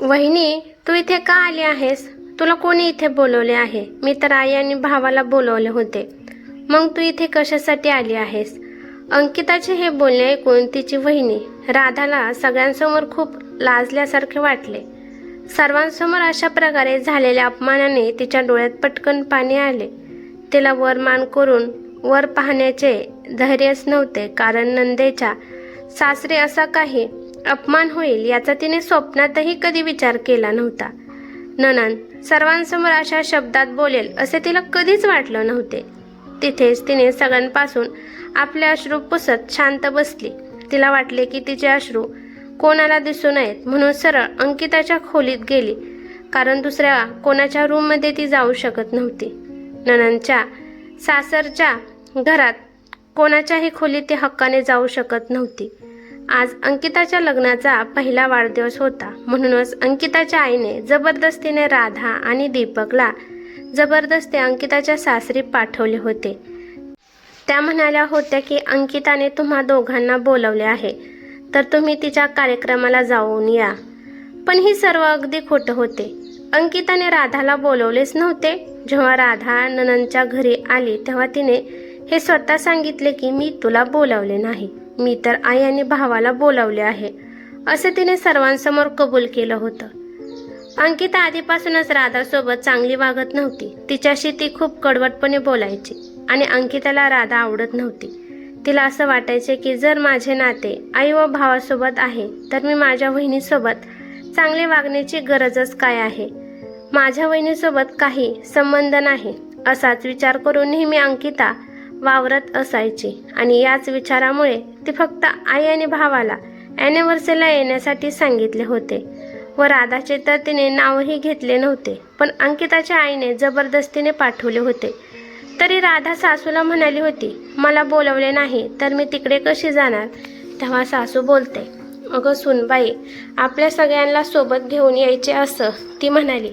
वहिनी, तू इथे का आली आहेस? तुला कोणी इथे बोलवले आहे? मी तर आई आणि भावाला बोलवले होते. मग तू इथे कशासाठी आली आहेस? अंकिताचे हे बोलणे ऐकून तिची वहिनी राधाला सगळ्यांसमोर खूप लाजल्यासारखे वाटले. सर्वांसमोर अशा प्रकारे झालेल्या अपमानाने तिच्या डोळ्यात पटकन पाणी आले. तिला वर मान करून वर पाहण्याचे धैर्यच नव्हते, कारण नंदेच्या सासरे असा काही अपमान होईल याचा तिने स्वप्नातही कधी विचार केला नव्हता. नणंद सर्वांसमोर अशा शब्दात बोलेल असे तिला कधीच वाटलं नव्हते. तिथेच तिने सगळ्यांपासून आपले अश्रू पुसत शांत बसली. तिला वाटले की तिचे अश्रू कोणाला दिसू नयेत म्हणून सरळ अंकिताच्या खोलीत गेली, कारण दुसऱ्या कोणाच्या रूममध्ये ती जाऊ शकत नव्हती. नणंदच्या सासरच्या घरात कोणाच्याही खोलीत ती हक्काने जाऊ शकत नव्हती. आज अंकिताच्या लग्नाचा पहिला वाढदिवस होता, म्हणूनच अंकिताच्या आईने जबरदस्तीने राधा आणि दीपकला जबरदस्ती अंकिताच्या सासरी पाठवले होते. त्या म्हणाल्या होत्या की अंकिताने तुम्हा दोघांना बोलवले आहे, तर तुम्ही तिच्या कार्यक्रमाला जाऊन या. पण ही सर्व अगदी खोटं होते. अंकिताने राधाला बोलवलेच नव्हते. जेव्हा राधा नणंदच्या घरी आली तेव्हा तिने हे स्वतः सांगितले की मी तुला बोलावले नाही, मी तर आई आणि भावाला बोलावले आहे, असे तिने सर्वांसमोर कबूल केलं होतं. अंकिता आधीपासूनच राधासोबत चांगली वागत नव्हती. तिच्याशी ती खूप कडवटपणे बोलायची आणि अंकिताला राधा आवडत नव्हती. तिला असं वाटायचे की जर माझे नाते आई व भावासोबत आहे तर मी माझ्या वहिनीसोबत चांगले वागण्याची गरजच काय आहे? माझ्या वहिनीसोबत काही संबंध नाही, असाच विचार करून नेहमी अंकिता वावरत असायची. आणि याच विचारामुळे ती फक्त आई आणि भावाला ॲनिव्हर्सरीला येण्यासाठी सांगितले होते व राधाचे तर तिने नावही घेतले नव्हते. पण अंकिताच्या आईने जबरदस्तीने पाठवले होते. तरी राधा सासूला म्हणाली होती, मला बोलवले नाही तर मी तिकडे कशी जाणार? तेव्हा सासू बोलते, अगं सुनबाई, आपल्या सगळ्यांना सोबत घेऊन यायचे असं ती म्हणाली.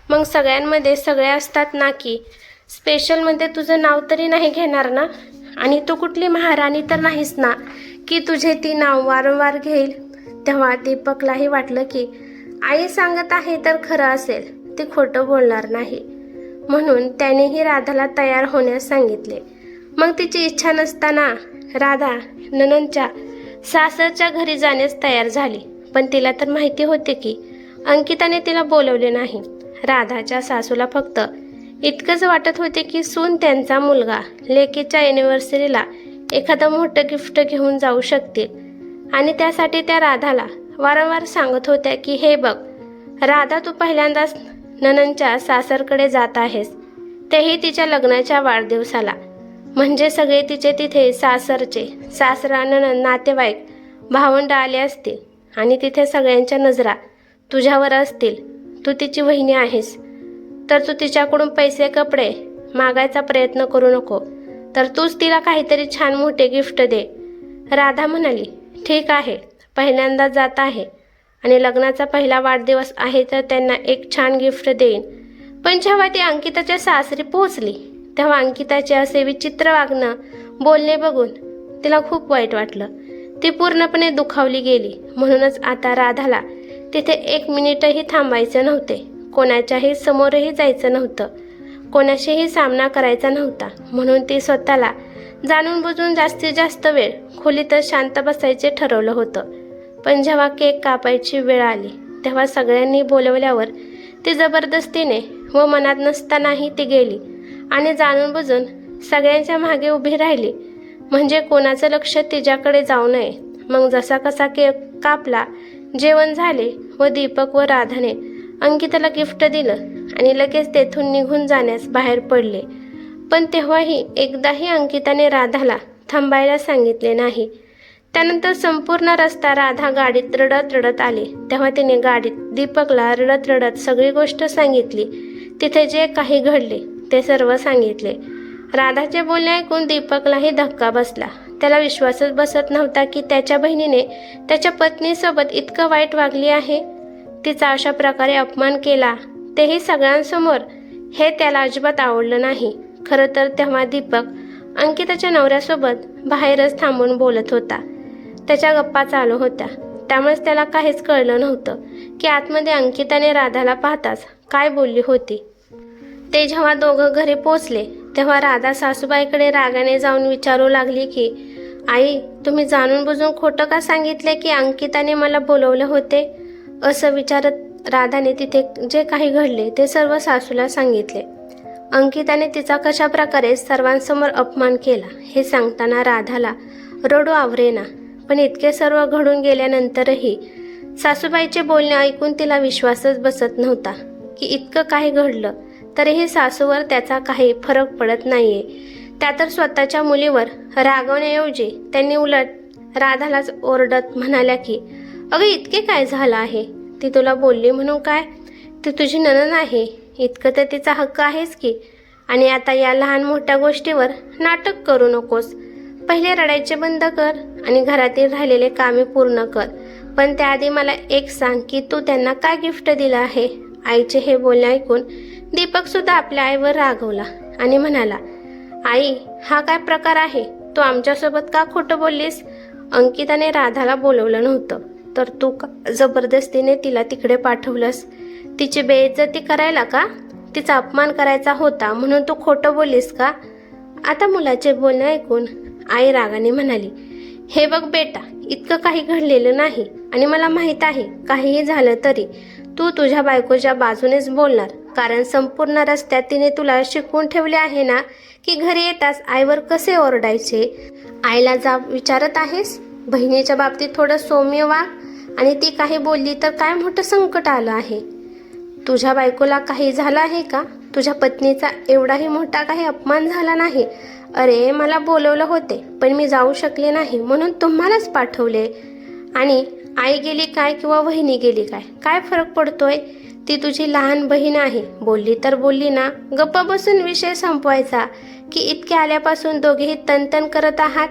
मग सगळ्यांमध्ये सगळे असतात ना, की स्पेशलमध्ये तुझं नाव तरी नाही घेणार ना? आणि तू कुठली महाराणी तर नाहीस ना की तुझे ती नाव वारंवार घेईल? तेव्हा दीपकलाही वाटलं की आई सांगत आहे तर खरं असेल, ती खोटं बोलणार नाही, म्हणून त्यानेही राधाला तयार होण्यास सांगितले. मग तिची इच्छा नसताना राधा नणंदच्या सासरच्या घरी जाण्यास तयार झाली. पण तिला तर माहिती होते की अंकिताने तिला बोलवले नाही. राधाच्या सासूला फक्त इतकंच वाटत होते की सून त्यांचा मुलगा लेकीच्या ॲनिव्हर्सरीला एखादं मोठं गिफ्ट घेऊन जाऊ शकतील, आणि त्यासाठी त्या राधाला वारंवार सांगत होत्या की हे बघ राधा, तू पहिल्यांदाच नणंदच्या सासरकडे जात आहेस, तेही तिच्या लग्नाच्या वाढदिवसाला. म्हणजे सगळे तिचे तिथे सासरचे सासरा नणंद नातेवाईक भावंड आले असतील आणि तिथे सगळ्यांच्या नजरा तुझ्यावर असतील. तू तिची वहिनी आहेस तर तू तिच्याकडून पैसे कपडे मागायचा प्रयत्न करू नको, तर तूच तिला काहीतरी छान मोठे गिफ्ट दे. राधा म्हणाली, ठीक आहे, पहिल्यांदा जात आहे आणि लग्नाचा पहिला वाढदिवस आहे तर त्यांना एक छान गिफ्ट देईन. पण जेव्हा ती अंकिताच्या सासरी पोहोचली तेव्हा अंकिताचे असे विचित्र वागणं बोलणे बघून तिला खूप वाईट वाटलं. ती पूर्णपणे दुखावली गेली. म्हणूनच आता राधाला तिथे एक मिनिटही थांबायचं नव्हते, कोणाच्याही समोरही जायचं नव्हतं, कोणाशीही सामना करायचा नव्हता. म्हणून ती स्वतःला जाणून बुजून जास्तीत जास्त वेळ खोलीतच शांत बसायचे ठरवलं होतं. पण जेव्हा केक कापायची वेळ आली तेव्हा सगळ्यांनी बोलवल्यावर ती जबरदस्तीने व मनात नसतानाही ती गेली आणि जाणून बुजून सगळ्यांच्या मागे उभी राहिली, म्हणजे कोणाचं लक्ष तिच्याकडे जाऊ नये. मग जसा कसा केक कापला, जेवण झाले व दीपक व राधाने अंकिताला गिफ्ट दिलं आणि लगेच तेथून निघून जाण्यास बाहेर पडले. पण तेव्हाही एकदाही अंकिताने राधाला थांबायला सांगितले नाही. त्यानंतर संपूर्ण रस्ता राधा गाडीत रडत रडत आली. तेव्हा तिने गाडीत दीपकला रडत रडत सगळी गोष्ट सांगितली. तिथे जे काही घडले ते सर्व सांगितले. राधाचे बोलणे ऐकून दीपकलाही धक्का बसला. त्याला विश्वासच बसत नव्हता की त्याच्या बहिणीने त्याच्या पत्नीसोबत इतकं वाईट वागली आहे, तिचा अशा प्रकारे अपमान केला, तेही सगळ्यांसमोर. हे त्याला अजिबात आवडलं नाही. खरं तर तेव्हा दीपक अंकिताच्या नवऱ्यासोबत बाहेरच थांबून बोलत होता. त्याच्या गप्पा चालू होत्या. त्यामुळेच त्याला काहीच कळलं नव्हतं की आतमध्ये अंकिताने राधाला पाहताच काय बोलली होती. ते जेव्हा दोघं घरी पोचले तेव्हा राधा सासूबाईकडे रागाने जाऊन विचारू लागली की आई, तुम्ही जाणून बुजून खोटं का सांगितले की अंकिताने मला बोलवले होते? असं विचारत राधाने तिथे जे काही घडले ते सर्व सासूला सांगितले. अंकिताने तिचा कशा प्रकारे सर्वांसमोर अपमान केला हे सांगताना राधाला रडू आवरेना. पण इतके सर्व घडून गेल्यानंतरही सासूबाईचे बोलणे ऐकून तिला विश्वासच बसत नव्हता की इतकं काही घडलं तरीही सासूवर त्याचा काही फरक पडत नाहीये. त्या तर स्वतःच्या मुलीवर रागवण्याऐवजी त्यांनी उलट राधालाच ओरडत म्हणाल्या की अगं, इतके काय झालं आहे? ती तुला बोलली म्हणून काय? ती तुझी नणंद आहे, इतकं तर तिचा हक्क आहेच की. आणि आता या लहान मोठ्या गोष्टीवर नाटक करू नकोस. पहिले रडायचे बंद कर आणि घरातील राहिलेले कामे पूर्ण कर. पण त्याआधी मला एक सांग की तू त्यांना काय गिफ्ट दिलं आहे? आईचे हे बोलणे ऐकून दीपक सुद्धा आपल्या आईवर रागवला आणि म्हणाला, आई, हा काय प्रकार आहे? तू आमच्यासोबत का खोटं बोललीस? अंकिताने राधाला बोलवलं नव्हतं तर तू जबरदस्तीने तिला तिकडे पाठवलंस. तिची बेइज्जती करायला का? तिचा अपमान करायचा होता म्हणून तू खोटं बोललीस का? आता मुलाचे बोलणे ऐकून आई रागाने म्हणाली, हे बघ बेटा, इतकं काही घडलेलं नाही आणि मला माहीत आहे काहीही झालं तरी तू तुझ्या बायकोच्या बाजूनेच बोलणार. कारण संपूर्ण रस्त्यात तिने तुला शिकवून ठेवले आहे ना की घरी येताच आईवर कसे ओरडायचे. आईला जाब विचारत आहेस? बहिणीच्या बाबतीत थोडं सौम्य वाग. आणि ती काही बोलली तर काय मोठं संकट आलं आहे? तुझ्या बायकोला काही झालं आहे का? तुझ्या पत्नीचा एवढाही मोठा काही अपमान झाला नाही. अरे, मला बोलवलं होते पण मी जाऊ शकले नाही म्हणून तुम्हालाच पाठवले. आणि आई गेली काय किंवा वहिनी गेली काय फरक पडतोय? ती तुझी लहान बहीण आहे. बोलली तर बोलली ना, गप्प बसून विषय संपवायचा की इतके आल्यापासून दोघेही तनतन करत आहात?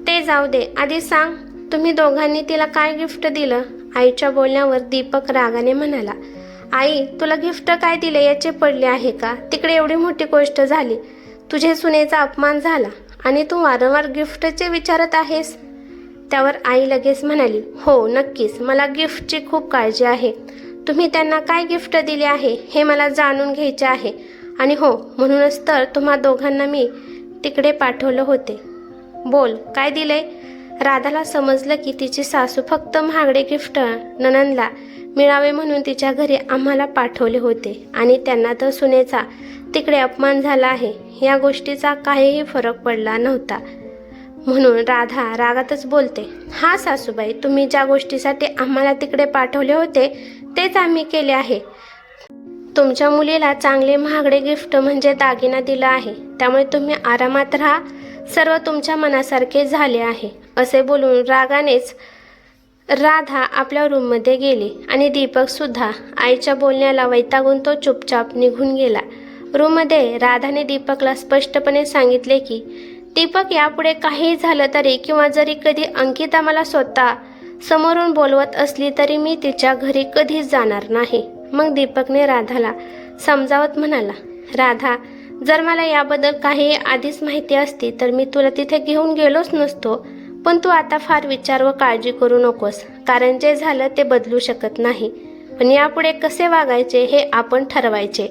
ते जाऊ दे, आधी सांग तुम्ही दोघांनी तिला काय गिफ्ट दिलं? आईच्या बोलण्यावर दीपक रागाने म्हणाला, आई, तुला गिफ्ट काय दिले याचे पडले आहे का? तिकडे एवढी मोठी गोष्ट झाली, तुझे सुनेचा अपमान झाला आणि तू वारंवार गिफ्टचे विचारत आहेस. त्यावर आई लगेच म्हणाली, हो नक्कीच, मला गिफ्टची खूप काळजी आहे. तुम्ही त्यांना काय गिफ्ट दिले आहे हे मला जाणून घ्यायचे आहे. आणि हो, म्हणूनच तर तुम्हा दोघांना मी तिकडे पाठवलं होते. बोल, काय दिले? राधाला समजलं की तिची सासू फक्त महागडे गिफ्ट नणंदला मिळावे म्हणून तिच्या घरी आम्हाला पाठवले होते आणि त्यांना तर सुनेचा तिकडे अपमान झाला आहे या गोष्टीचा काहीही फरक पडला नव्हता. म्हणून राधा रागातच बोलते, हा सासूबाई, तुम्ही ज्या गोष्टीसाठी आम्हाला तिकडे पाठवले होते तेच आम्ही केले आहे. तुमच्या मुलीला चांगले महागडे गिफ्ट म्हणजे दागिना दिला आहे, त्यामुळे तुम्ही आरामात राहा, सर्व तुमच्या मनासारखे झाले आहे. असे बोलून रागानेच राधा आपल्या रूममध्ये गेली आणि दीपक सुद्धा आईच्या बोलण्याला वैतागून तो चुपचाप निघून गेला. रूममध्ये राधाने दीपकला स्पष्टपणे सांगितले की दीपक, यापुढे काही झालं तरी किंवा जरी कधी अंकिता मला स्वतः समोरून बोलवत असली तरी मी तिच्या घरी कधीच जाणार नाही. मग दीपकने राधाला समजावत म्हणाला, राधा, जर मला याबद्दल काही आधीच माहिती असती तर मी तुला तिथे घेऊन गेलोच नसतो. पण तू आता फार विचार व काळजी करू नकोस, कारण जे झालं ते बदलू शकत नाही. पण यापुढे कसे वागायचे हे आपण ठरवायचे.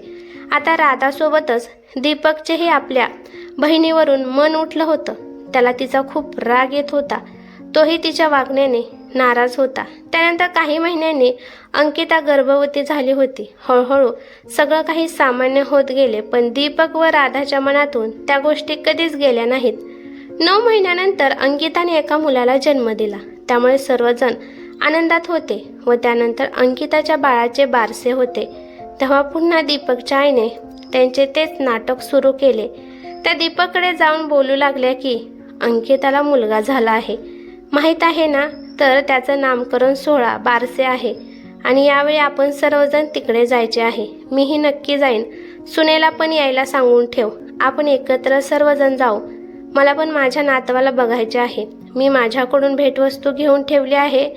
आता राधासोबतच दीपकचेही आपल्या बहिणीवरून मन उठलं होतं. त्याला तिचा खूप राग येत होता. तोही तिच्या वागण्याने नाराज होता. त्यानंतर काही महिन्यांनी अंकिता गर्भवती झाली होती. हळूहळू सगळं काही सामान्य होत गेले, पण दीपक व राधाच्या मनातून त्या गोष्टी कधीच गेल्या नाहीत. 9 महिन्यानंतर अंकिताने एका मुलाला जन्म दिला, त्यामुळे सर्वजण आनंदात होते व त्यानंतर अंकिताच्या बाळाचे बारसे होते. तेव्हा पुन्हा दीपकच्या आईने त्यांचे तेच नाटक सुरू केले. त्या दीपककडे जाऊन बोलू लागल्या की अंकिताला मुलगा झाला आहे, माहीत आहे ना? तर त्याचं नामकरण सोहळा बारसे आहे आणि यावेळी आपण सर्वजण तिकडे जायचे आहे. मीही नक्की जाईन. सुनेला पण यायला सांगून ठेव. आपण एकत्र सर्वजण जाऊ. मला पण माझ्या नातवाला बघायचे आहे. मी माझ्याकडून भेटवस्तू घेऊन ठेवली आहे.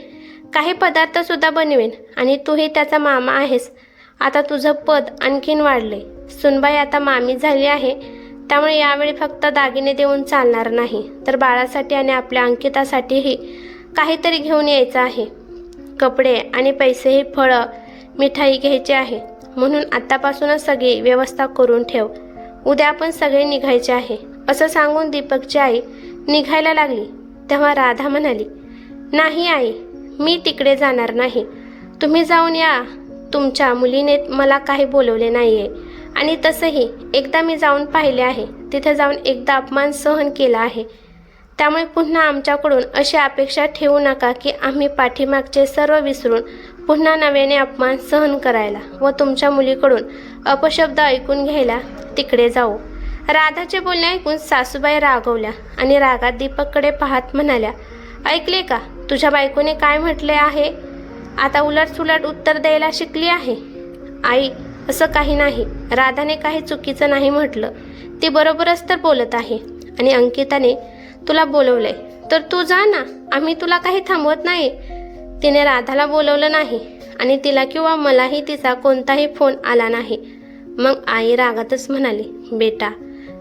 काही पदार्थ सुद्धा बनवेन आणि तूही त्याचा मामा आहेस. आता तुझं पद आणखीन वाढले. सुनबाई आता मामी झाली आहे, त्यामुळे यावेळी फक्त दागिने देऊन चालणार नाही, तर बाळासाठी आणि आपल्या अंकितासाठीही काहीतरी घेऊन यायचं आहे. कपडे आणि पैसे ही फळं मिठाई घ्यायची आहे, म्हणून आत्तापासूनच सगळी व्यवस्था करून ठेव. उद्या आपण सगळे निघायचे आहे, असं सांगून दीपकची आई निघायला लागली. तेव्हा राधा म्हणाली, नाही आई, मी तिकडे जाणार नाही. तुम्ही जाऊन या. तुमच्या मुलीने मला काही बोलवले नाही आहे आणि तसंही एकदा मी जाऊन पाहिले आहे. तिथे जाऊन एकदा अपमान सहन केला आहे. त्यामुळे पुन्हा आमच्याकडून अशी अपेक्षा ठेवू नका की आम्ही पाठीमागचे सर्व विसरून पुन्हा नव्याने अपमान सहन करायला व तुमच्या मुलीकडून अपशब्द ऐकून घ्यायला तिकडे जाऊ. राधाचे बोलणे ऐकून सासूबाई रागवल्या आणि रागात दीपककडे पाहत म्हणाल्या, ऐकले का, तुझ्या बायकोने काय म्हटले आहे? आता उलटसुलट उत्तर द्यायला शिकली आहे. आई, असं काही नाही. राधाने काही चुकीचं नाही म्हटलं. ती बरोबरच तर बोलत आहे. आणि अंकिताने तुला बोलवलंय तर तू जा ना, आम्ही तुला काही थांबवत नाही. तिने राधाला बोलवलं नाही आणि तिला किंवा मलाही तिचा कोणताही फोन आला नाही. मग आई रागातच म्हणाली, बेटा,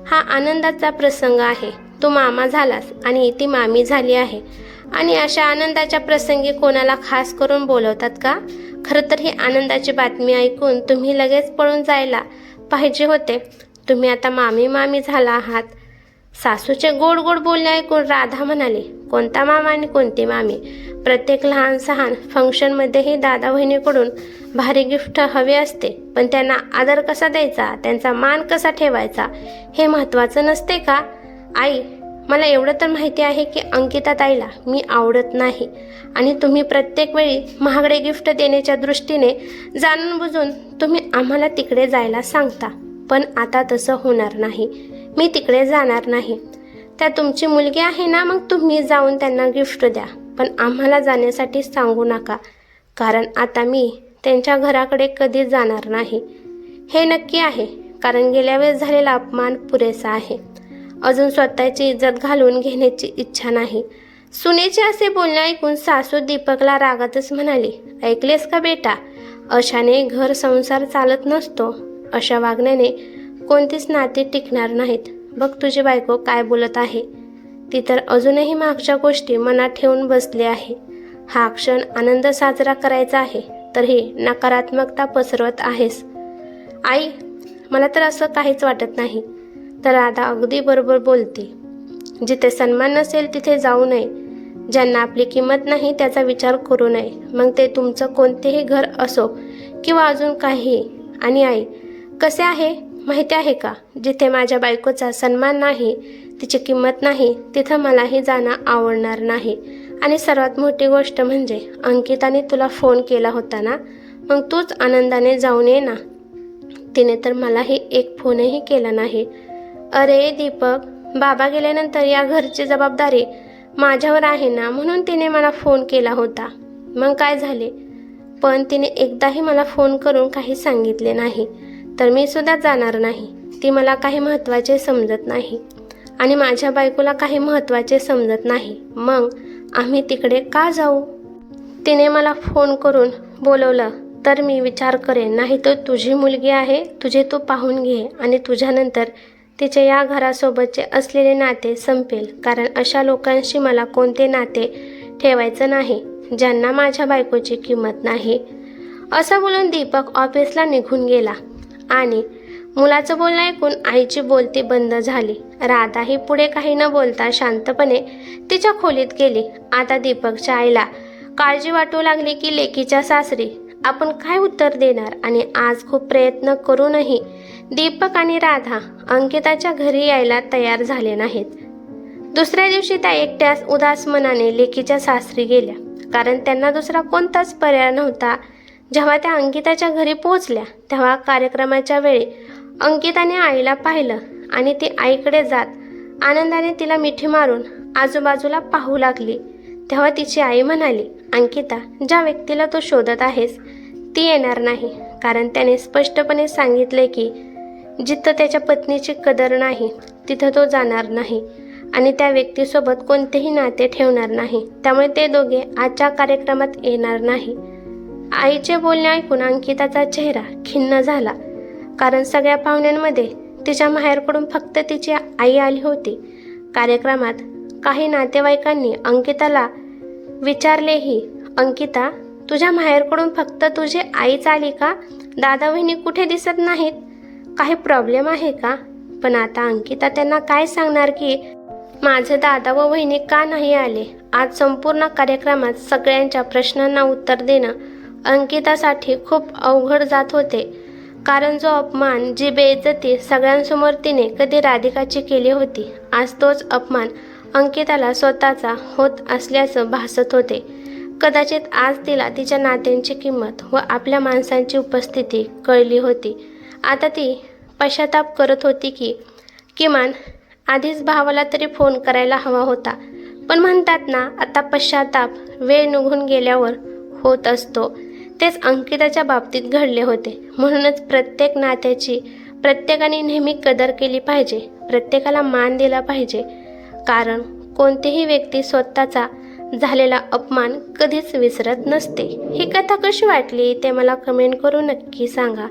हा आनंदाचा प्रसंग आहे. तू मामा झालास आणि ती मामी झाली आहे आणि अशा आनंदाच्या प्रसंगी कोणाला खास करून बोलवतात का? खरं तर ही आनंदाची बातमी ऐकून तुम्ही लगेच पळून जायला पाहिजे होते. तुम्ही आता मामी मामी झाला आहात. सासूचे गोड गोड बोलणे ऐकून राधा म्हणाली, कोणता मामा आणि कोणती मामी? प्रत्येक लहान सहान फंक्शनमध्येही दादा बहिणीकडून भारी गिफ्ट हवे असते, पण त्यांना आदर कसा द्यायचा, त्यांचा मान कसा ठेवायचा हे महत्त्वाचं नसते का? आई, मला एवढं तर माहिती आहे की अंकिता ताईला मी आवडत नाही आणि तुम्ही प्रत्येक वेळी महागडे गिफ्ट देण्याच्या दृष्टीने जाणून बुजून तुम्ही आम्हाला तिकडे जायला सांगता. पण आता तसं होणार नाही. मी तिकडे जाणार नाही. त्या तुमची मुलगी आहे ना, मग तुम्ही जाऊन त्यांना गिफ्ट द्या, पण आम्हाला जाण्यासाठी सांगू नका, कारण आता मी त्यांच्या घराकडे कधीच जाणार नाही. हे नक्की आहे, कारण गेल्या वेळेस झालेला अपमान पुरेसा आहे. अजून स्वतःची इज्जत घालवून घेण्याची इच्छा नाही. सुनेचे असे बोलणे ऐकून सासू दीपकला रागातच म्हणाली, ऐकलेस का बेटा, अशाने घर संसार चालत नसतो. अशा वागण्याने कोणतीच नाती टिकणार नाहीत. बघ तुझी बायको काय बोलत आहे. ती तर अजूनही मागच्या गोष्टी मनात ठेवून बसली आहे. हा क्षण आनंद साजरा करायचा आहे, तर ही नकारात्मकता पसरवत आहेस. आई, मला तर असं काहीच वाटत नाही. तर राधा अगदी बरोबर बोलते. जिथे सन्मान नसेल तिथे जाऊ नये. ज्यांना आपली किंमत नाही त्याचा विचार करू नये, मग ते तुमचं कोणतेही घर असो किंवा अजून काही. आणि आई, कसे आहे माहिती आहे का, जिथे माझ्या बायकोचा सन्मान नाही, तिची किंमत नाही, तिथं मलाही जाणं आवडणार नाही. आणि सर्वात मोठी गोष्ट म्हणजे अंकिताने तुला फोन केला होता ना, मग तूच आनंदाने जाऊन ये ना. तिने तर मलाही एक फोनही केला नाही. अरे दीपक, बाबा गेल्यानंतर या घरची जबाबदारी माझ्यावर आहे ना, म्हणून तिने मला फोन केला होता. मग काय झाले? पण तिने एकदाही मला फोन करून काही सांगितले नाही, तर मी सुद्धा जाणार नाही. ती मला काही महत्त्वाचे समजत नाही आणि माझ्या बायकोला काही महत्त्वाचे समजत नाही. मग आम्ही तिकडे का जाऊ? तिने मला फोन करून बोलवलं तर मी विचार करेन, नाही तर तुझी मुलगी आहे, तुझे तू पाहून घे आणि तुझ्यानंतर तिचे या घरासोबतचे असलेले नाते संपेल. कारण अशा लोकांशी मला कोणते नाते ठेवायचं नाही ज्यांना माझ्या बायकोची किंमत नाही. असं बोलून दीपक ऑफिसला निघून गेला आणि मुलाचं बोलणं ऐकून आईची बोलती बंद झाली. राधाही पुढे काही न बोलता शांतपणे तिच्या खोलीत गेली. आता दीपकच्या आईला काळजी वाटू लागली की लेकीच्या सासरी आपण काय उत्तर देणार. आणि आज खूप प्रयत्न करूनही दीपक आणि राधा अंकिताच्या घरी यायला तयार झाले नाहीत. दुसऱ्या दिवशी त्या एकट्याच उदास मनाने लेकीच्या सासरी गेल्या, कारण त्यांना दुसरा कोणताच पर्याय नव्हता. जेव्हा त्या अंकिताच्या घरी पोहोचल्या तेव्हा कार्यक्रमाच्या वेळी अंकिताने आईला पाहिलं आणि ती आईकडे जात आनंदाने तिला मिठी मारून आजूबाजूला पाहू लागली. तेव्हा तिची आई म्हणाली, अंकिता, ज्या व्यक्तीला तू शोधत आहेस ती येणार नाही, कारण त्याने स्पष्टपणे सांगितले की जिथं त्याच्या पत्नीची कदर नाही तिथं तो जाणार नाही आणि त्या व्यक्तीसोबत कोणतेही नाते ठेवणार नाही. त्यामुळे ते दोघे आजच्या कार्यक्रमात येणार नाही. आईचे बोलणे ऐकून अंकिताचा चेहरा खिन्न झाला, कारण सगळ्या पाहुण्यांमध्ये तिच्या माहेरकडून फक्त तिची आई आली होती. कार्यक्रमात काही नातेवाईकांनी अंकिताला विचारलेही, अंकिता, तुझ्या माहेरकडून फक्त तुझी आईच आली का? दादा वहिनी कुठे दिसत नाहीत? काही प्रॉब्लेम आहे का? पण आता अंकिता त्यांना काय सांगणार की माझे दादा व वहिनी का नाही आले? आज संपूर्ण कार्यक्रमात सगळ्यांच्या प्रश्नांना उत्तर देणं अंकितासाठी खूप अवघड जात होते. कारण जो अपमान, जी बेइज्जती सगळ्यांसमोर तिने कधी राधिकाची केली होती, आज तोच अपमान अंकिताला स्वतःचा होत असल्याचं भासत होते. कदाचित आज तिला तिच्या नात्यांची किंमत व आपल्या माणसांची उपस्थिती कळली होती. आता ती पश्चाताप करत होती की किमान आधीच भावाला तरी फोन करायला हवा होता. पण म्हणतात ना, आता पश्चाताप वेळ निघून गेल्यावर होत असतो. तेच अंकिताच्या बाबतीत घडले होते. म्हणूनच प्रत्येक नात्याची प्रत्येकाने नेहमी कदर केली पाहिजे, प्रत्येकाला मान दिला पाहिजे. कारण कोणतीही व्यक्ती स्वतःचा झालेला अपमान कधीच विसरत नसते. ही कथा कशी वाटली ते मला कमेंट करून नक्की सांगा.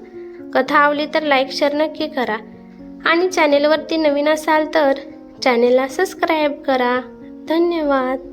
कथा आवडली तर लाईक शेअर नक्की करा आणि चॅनेलवरती नवीन असाल तर चॅनेलला सबस्क्राईब करा. धन्यवाद.